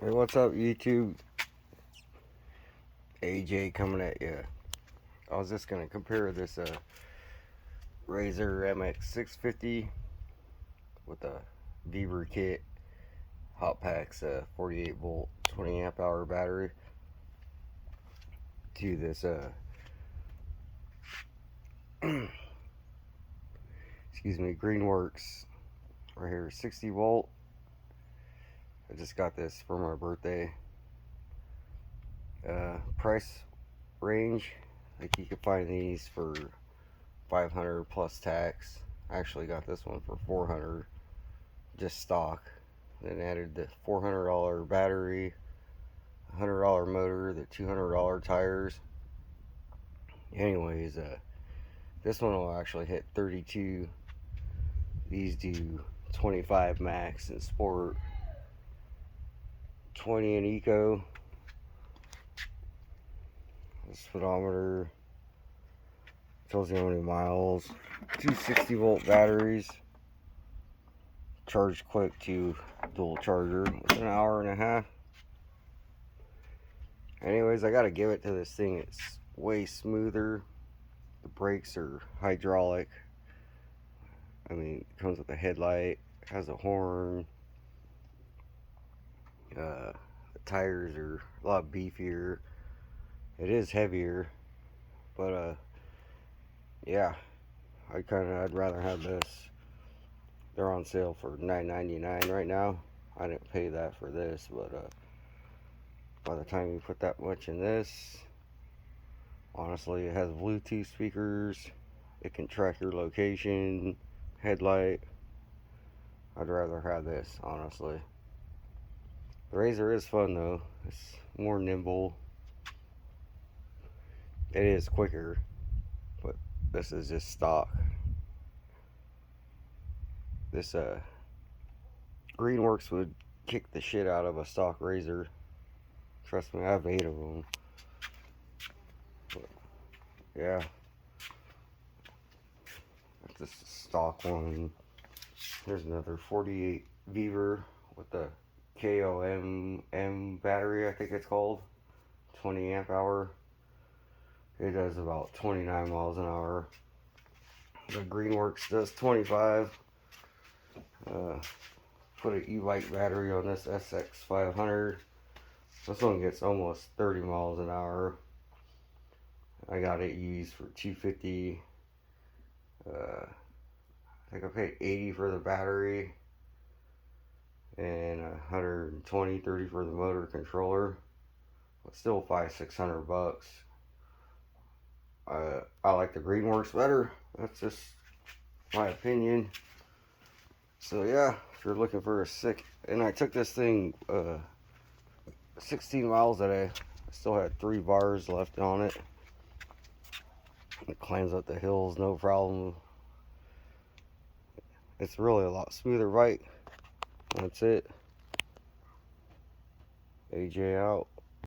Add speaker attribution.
Speaker 1: Hey, what's up, YouTube? AJ coming at you. I was just gonna compare this Razer MX 650 with a Beaver kit, hot packs, 48 volt, 20 amp hour battery to this excuse me, Greenworks right here, 60 volt. I just got this for my birthday. Price range, like you can find these for 500 plus tax. I actually got this one for 400 just stock. Then added the $400 battery, $100 motor, the $200 tires. Anyways, this one will actually hit 32. These do 25 max in sport, 20 in eco. This speedometer tells you how many miles. 260 volt batteries. Charge quick to dual charger within an hour and a half. Anyways, I gotta give it to this thing. It's way smoother. The brakes are hydraulic. I mean, it comes with a headlight, has a horn. The tires are a lot beefier. It is heavier, but yeah, I'd rather have this. They're on sale for $9.99 right now. I didn't pay that for this, but by the time you put that much in this, honestly, it has Bluetooth speakers. It can track your location, headlight. I'd rather have this, honestly. The Razer is fun though. It's more nimble. It is quicker, but this is just stock. This Greenworks would kick the shit out of a stock Razer. Trust me, I have 8 of them. But, yeah, that's just a stock one. Here's another 48 Beaver with the KOM battery, I think it's called. 20 amp hour. It does about 29 miles an hour. The Greenworks does 25. Put an e-bike battery on this SX500. This one gets almost 30 miles an hour. I got it used for $250. I think I paid $80 for the battery and $120-$130 for the motor controller. But still $500-$600. I like the Greenworks better. That's just my opinion. So yeah, if you're looking for a sick, and I took this thing 16 miles today. I still had 3 bars left on it. It climbs up the hills, no problem. It's really a lot smoother bike. That's it. AJ out.